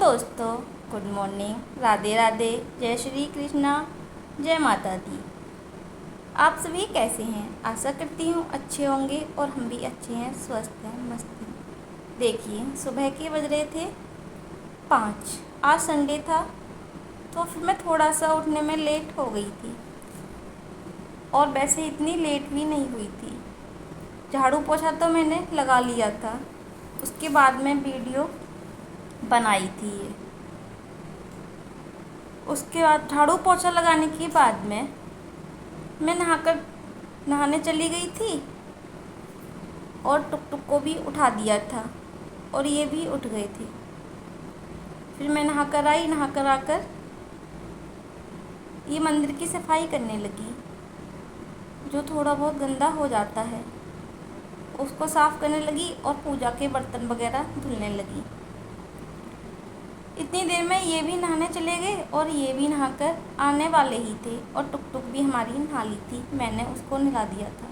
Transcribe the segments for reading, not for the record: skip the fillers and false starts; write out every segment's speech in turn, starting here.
दोस्तों, good morning, Radhe Radhe, जय श्री कृष्णा, जय माता दी। आप सभी कैसे हैं? आशा करती हूँ अच्छे होंगे और हम भी अच्छे हैं, स्वस्थ हैं, मस्त हैं। देखिए, सुबह के बज रहे थे 5। आज संडे था तो फिर मैं थोड़ा सा उठने में लेट हो गई थी और वैसे इतनी लेट भी नहीं हुई थी। झाड़ू पोछा तो मैंने लगा लिया था, उसके बाद में वीडियो बनाई थी ये। उसके बाद झाड़ू पोछा लगाने के बाद में मैं नहाने चली गई थी और टुक टुक को भी उठा दिया था और ये भी उठ गए थे। फिर मैं नहाकर आकर ये मंदिर की सफाई करने लगी। जो थोड़ा बहुत गंदा हो जाता है उसको साफ़ करने लगी और पूजा के बर्तन वगैरह धुलने लगी। इतनी देर में ये भी नहाने चले गए और ये भी नहाकर आने वाले ही थे और टुक टुक भी हमारी नहा ली थी, मैंने उसको नहला दिया था।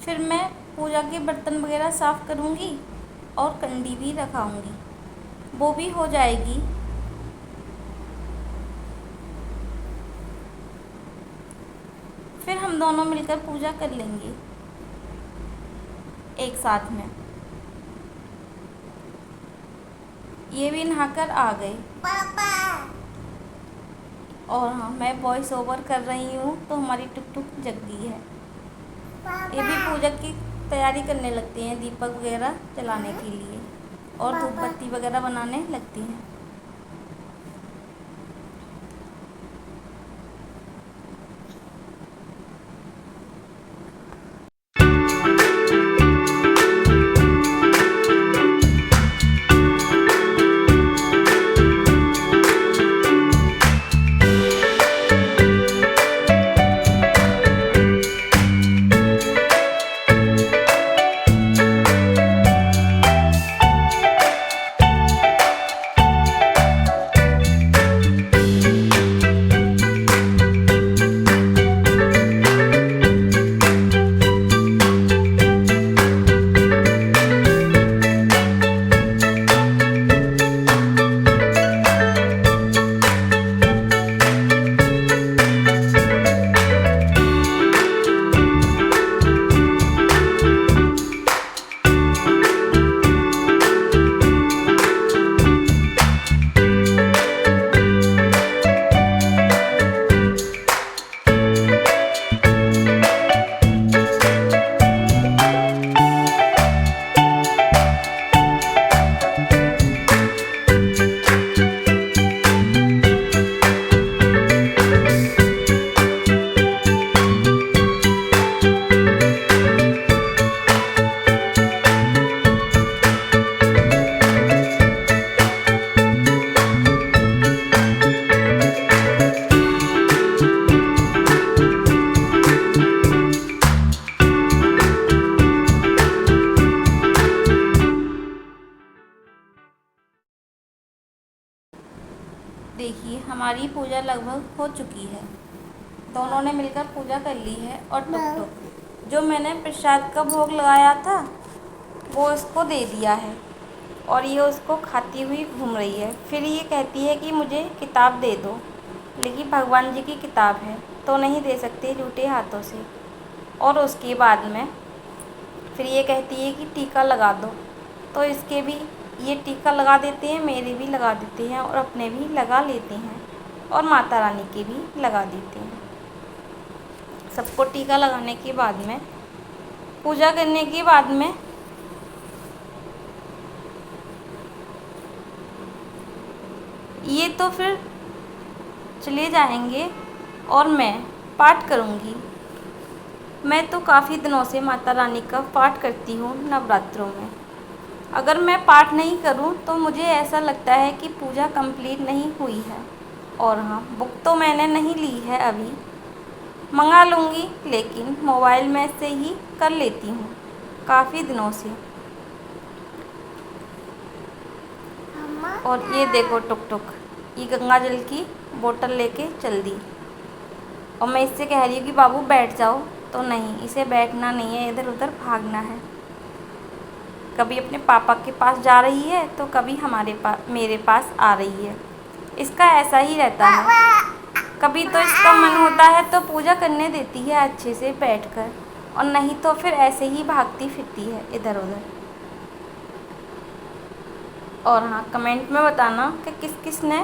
फिर मैं पूजा के बर्तन वगैरह साफ़ करूँगी और कंडी भी रखाऊँगी, वो भी हो जाएगी। फिर हम दोनों मिलकर पूजा कर लेंगे एक साथ में। ये भी नहाकर आ गए पापा। और हाँ, मैं वॉइस ओवर कर रही हूँ तो हमारी टुक टुक जग गई है। ये भी पूजा की तैयारी करने लगती हैं, दीपक वगैरह जलाने के लिए और धूप बत्ती वगैरह बनाने लगती हैं। देखिए, हमारी पूजा लगभग हो चुकी है। दोनों ने मिलकर पूजा कर ली है और टुक टुक जो मैंने प्रसाद का भोग लगाया था वो इसको दे दिया है और ये उसको खाती हुई घूम रही है। फिर ये कहती है कि मुझे किताब दे दो, लेकिन भगवान जी की किताब है तो नहीं दे सकते झूठे हाथों से। और उसके बाद में फिर ये कहती है कि टीका लगा दो, तो इसके भी ये टीका लगा देते हैं, मेरे भी लगा देते हैं और अपने भी लगा लेते हैं और माता रानी के भी लगा देते हैं। सबको टीका लगाने के बाद में, पूजा करने के बाद में ये तो फिर चले जाएंगे और मैं पाठ करूँगी। मैं तो काफ़ी दिनों से माता रानी का पाठ करती हूँ नवरात्रों में। अगर मैं पाठ नहीं करूं तो मुझे ऐसा लगता है कि पूजा कंप्लीट नहीं हुई है। और हाँ, बुक तो मैंने नहीं ली है, अभी मंगा लूँगी, लेकिन मोबाइल में से ही कर लेती हूँ काफ़ी दिनों से। और ये देखो टुक टुक, ये गंगा जल की बोतल लेके चल दी और मैं इससे कह रही हूँ कि बाबू बैठ जाओ, तो नहीं, इसे बैठना नहीं है, इधर उधर भागना है। कभी अपने पापा के पास जा रही है तो कभी मेरे पास आ रही है। इसका ऐसा ही रहता है। कभी तो इसका मन होता है तो पूजा करने देती है अच्छे से बैठकर, और नहीं तो फिर ऐसे ही भागती फिरती है इधर उधर। और हाँ, कमेंट में बताना कि किस किस ने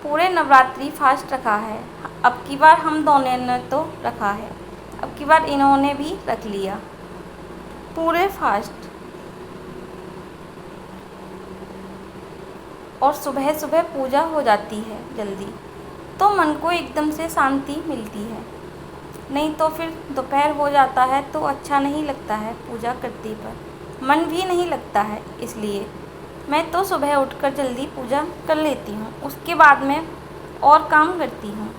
पूरे नवरात्रि फास्ट रखा है। अब की बार हम दोनों ने तो रखा है, अब की बार इन्होंने भी रख लिया पूरे फास्ट। और सुबह सुबह पूजा हो जाती है जल्दी, तो मन को एकदम से शांति मिलती है। नहीं तो फिर दोपहर हो जाता है तो अच्छा नहीं लगता है, पूजा करते पर मन भी नहीं लगता है। इसलिए मैं तो सुबह उठकर जल्दी पूजा कर लेती हूँ, उसके बाद में और काम करती हूँ।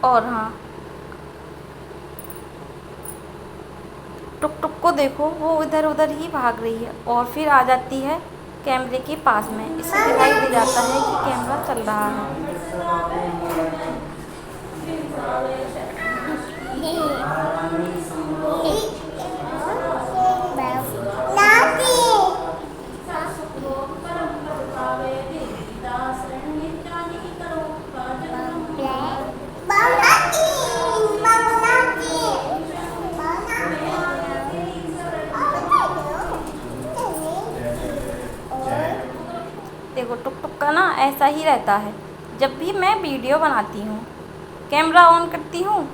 और हाँ, टुक टुक को देखो, वो इधर उधर ही भाग रही है और फिर आ जाती है कैमरे के पास में। इससे दिखाई दे जाता है कि कैमरा चल रहा है। देखो, टुक टुक का ना ऐसा ही रहता है। जब भी मैं वीडियो बनाती हूँ, कैमरा ऑन करती हूँ,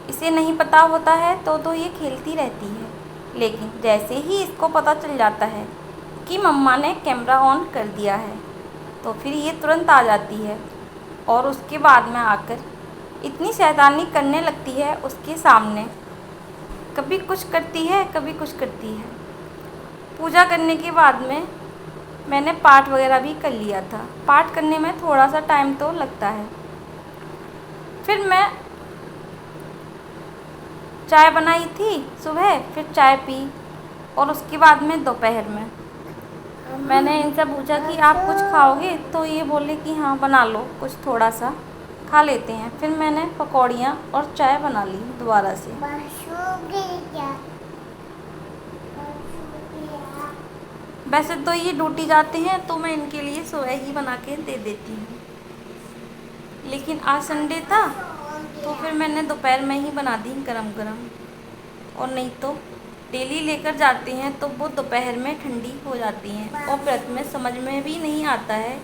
इसे नहीं पता होता है तो ये खेलती रहती है। लेकिन जैसे ही इसको पता चल जाता है कि मम्मा ने कैमरा ऑन कर दिया है, तो फिर ये तुरंत आ जाती है और उसके बाद में आकर इतनी शैतानी करने लगती है उसके सामने। कभी कुछ करती है, कभी कुछ करती है। पूजा करने के बाद में मैंने पाठ वगैरह भी कर लिया था। पाठ करने में थोड़ा सा टाइम तो लगता है। फिर मैं चाय बनाई थी सुबह, फिर चाय पी, और उसके बाद में दोपहर में मैंने इनसे पूछा कि आप कुछ खाओगे, तो ये बोले कि हाँ बना लो, कुछ थोड़ा सा खा लेते हैं। फिर मैंने पकौड़ियाँ और चाय बना ली दोबारा से। वैसे तो ये ड्यूटी जाते हैं तो मैं इनके लिए सुबह ही बना के दे देती हूँ, लेकिन आज संडे था तो फिर मैंने दोपहर में ही बना दी गरम गरम। और नहीं तो डेली लेकर जाते हैं तो वो दोपहर में ठंडी हो जाती हैं, और व्रत में समझ में भी नहीं आता है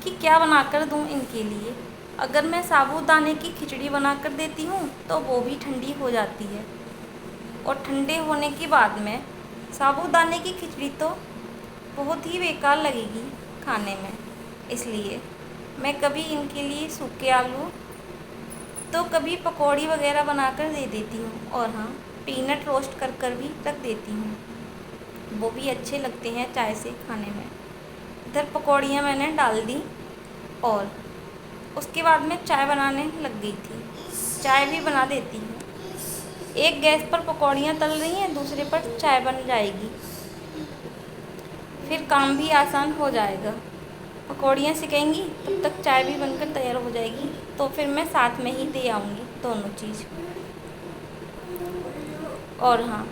कि क्या बनाकर दूँ इनके लिए। अगर मैं साबूदाने की खिचड़ी बनाकर देती हूँ तो वो भी ठंडी हो जाती है, और ठंडे होने के बाद में साबूदाने की खिचड़ी तो बहुत ही बेकार लगेगी खाने में। इसलिए मैं कभी इनके लिए सूखे आलू तो कभी पकौड़ी वगैरह बनाकर दे देती हूँ। और हाँ, पीनट रोस्ट कर भी रख देती हूँ, वो भी अच्छे लगते हैं चाय से खाने में। इधर पकौड़ियाँ मैंने डाल दी और उसके बाद में चाय बनाने लग गई थी। चाय भी बना देती हूँ। एक गैस पर पकौड़ियाँ तल रही हैं, दूसरे पर चाय बन जाएगी, फिर काम भी आसान हो जाएगा। पकौड़ियाँ सिकेंगी तब तक चाय भी बनकर तैयार हो जाएगी, तो फिर मैं साथ में ही दे आऊँगी दोनों चीज़। और हाँ,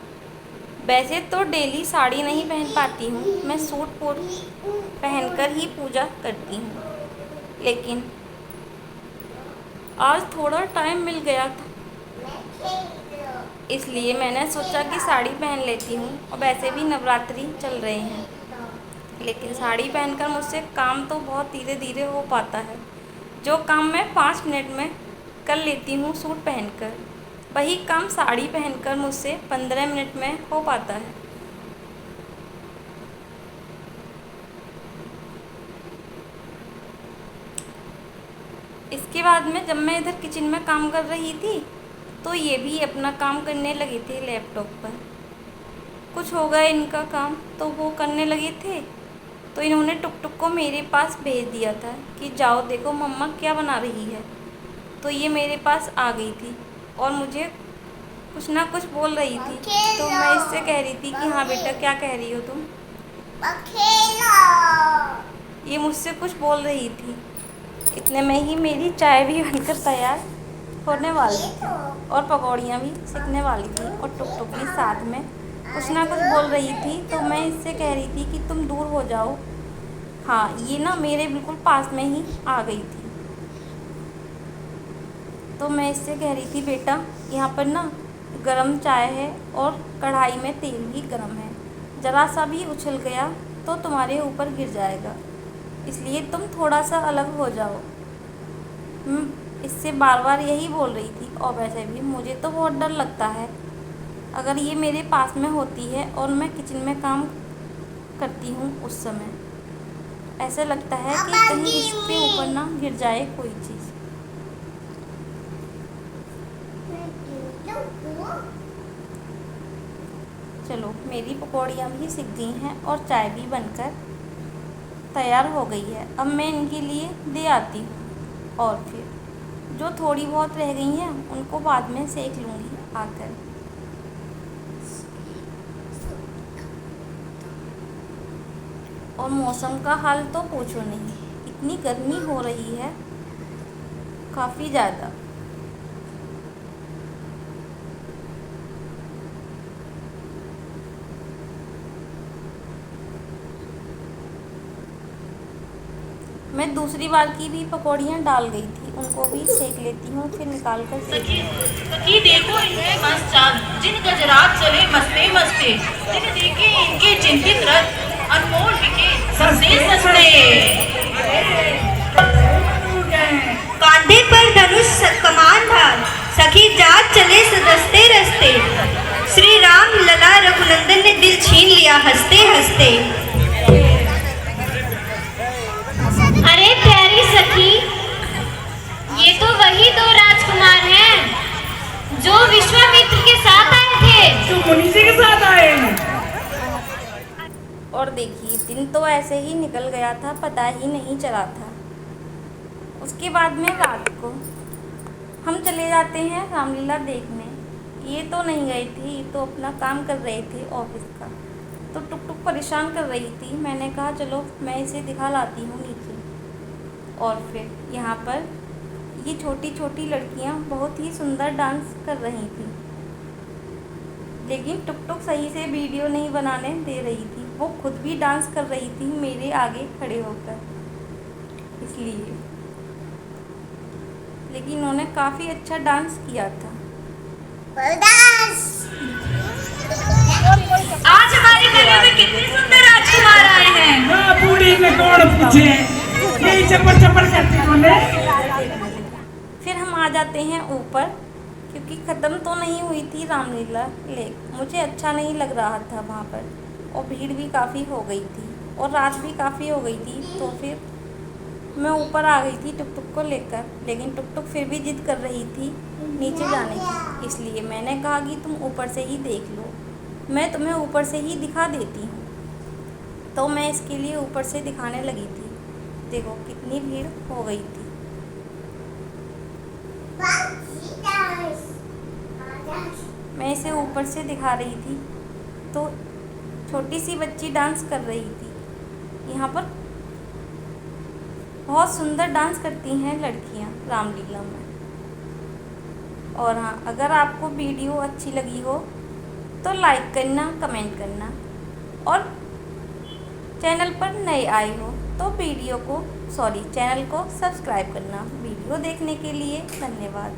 वैसे तो डेली साड़ी नहीं पहन पाती हूँ, मैं सूट पहनकर ही पूजा करती हूँ, लेकिन आज थोड़ा टाइम मिल गया था, इसलिए मैंने सोचा कि साड़ी पहन लेती हूँ। और वैसे भी नवरात्रि चल रहे हैं, लेकिन साड़ी पहनकर मुझसे काम तो बहुत धीरे धीरे हो पाता है। जो काम मैं 5 मिनट में कर लेती हूँ सूट पहनकर, वही काम साड़ी पहनकर मुझसे 15 मिनट में हो पाता है। इसके बाद में जब मैं इधर किचन में काम कर रही थी तो ये भी अपना काम करने लगे थे लैपटॉप पर। कुछ हो गया इनका काम तो वो करने लगे थे, तो इन्होंने टुक टुक को मेरे पास भेज दिया था कि जाओ देखो मम्मा क्या बना रही है। तो ये मेरे पास आ गई थी और मुझे कुछ ना कुछ बोल रही थी, तो मैं इससे कह रही थी कि हाँ बेटा क्या कह रही हो तुम। ये मुझसे कुछ बोल रही थी। इतने में ही मेरी चाय भी बनकर तैयार होने वाली थी और पकौड़ियाँ भी सिकने वाली थी और टुक भी साथ में कुछ ना कुछ बोल रही थी। तो मैं इससे कह रही थी कि तुम दूर हो जाओ। हाँ, ये ना मेरे बिल्कुल पास में ही आ गई थी। तो मैं इससे कह रही थी बेटा यहाँ पर ना गरम चाय है और कढ़ाई में तेल भी गरम है, ज़रा सा भी उछल गया तो तुम्हारे ऊपर गिर जाएगा, इसलिए तुम थोड़ा सा अलग हो जाओ। इससे बार बार यही बोल रही थी। और वैसे भी मुझे तो बहुत डर लगता है, अगर ये मेरे पास में होती है और मैं किचन में काम करती हूँ उस समय ऐसा लगता है कि कहीं इसके ऊपर ना गिर जाए कोई चीज़। चलो, मेरी पकौड़ियाँ भी सिक गई हैं और चाय भी बनकर तैयार हो गई है। अब मैं इनके लिए दे आती हूँ और फिर जो थोड़ी बहुत रह गई हैं उनको बाद में सेक लूँगी आकर। और मौसम का हाल तो पूछो नहीं, इतनी गर्मी हो रही है काफ़ी ज़्यादा। मैं दूसरी बार की भी पकौड़ियाँ डाल गई थी, उनको भी सेक लेती हूँ फिर निकाल कर सखी देखो इनके मस्त चाल, जिन गजरात चले मस्ते मस्ते, जिन देखे इनके चिंतित रथ अनमोल बिके सस्ते सस्ते। कांधे पर धनुष कमान धार, सखी जात चले रस्ते रस्ते, श्री राम लला रघुनंदन ने दिल छीन लिया हंसते हंसते। अरे प्यारी सखी, ये तो वही दो राजकुमार हैं जो विश्वामित्र के साथ आए थे। तो मुनि जी के साथ आए हैं। और देखिए दिन तो ऐसे ही निकल गया था, पता ही नहीं चला था। उसके बाद में रात को हम चले जाते हैं रामलीला देखने। ये तो नहीं गई थी, ये तो अपना काम कर रहे थे ऑफिस का। तो टुक परेशान कर रही थी। मैंने कहा चलो मैं इसे दिखा लाती हूँ नीचे। और फिर यहाँ पर ये छोटी छोटी लड़कियाँ बहुत ही सुंदर डांस कर रही थी, लेकिन टुक सही से वीडियो नहीं बनाने दे रही थी। वो खुद भी डांस कर रही थी मेरे आगे खड़े होकर, इसलिए। लेकिन उन्होंने काफ़ी अच्छा डांस किया था। आज हमारे गले में कितने सुंदर राजकुमार आए हैं। हाँ, बूढ़ी में कौन पूछे, यही चप्पड़ चप्पड़ करती बोले। फिर हम आ जाते हैं ऊपर, क्योंकि ख़त्म तो नहीं हुई थी रामलीला लेक। मुझे अच्छा नहीं लग रहा था वहाँ पर, और भीड़ भी काफ़ी हो गई थी और रात भी काफ़ी हो गई थी। तो फिर मैं ऊपर आ गई थी टुक को लेकर, लेकिन टुक फिर भी जिद कर रही थी नीचे जाने की। इसलिए मैंने कहा कि तुम ऊपर से ही देख लो, मैं तुम्हें ऊपर से ही दिखा देती हूँ। तो मैं इसके लिए ऊपर से दिखाने लगी थी। देखो कितनी भीड़ हो गई थी। मैं इसे ऊपर से दिखा रही थी तो छोटी सी बच्ची डांस कर रही थी। यहाँ पर बहुत सुंदर डांस करती हैं लड़कियाँ रामलीला में। और हाँ, अगर आपको वीडियो अच्छी लगी हो तो लाइक करना, कमेंट करना, और चैनल पर नए आए हो तो चैनल को सब्सक्राइब करना। वीडियो देखने के लिए धन्यवाद।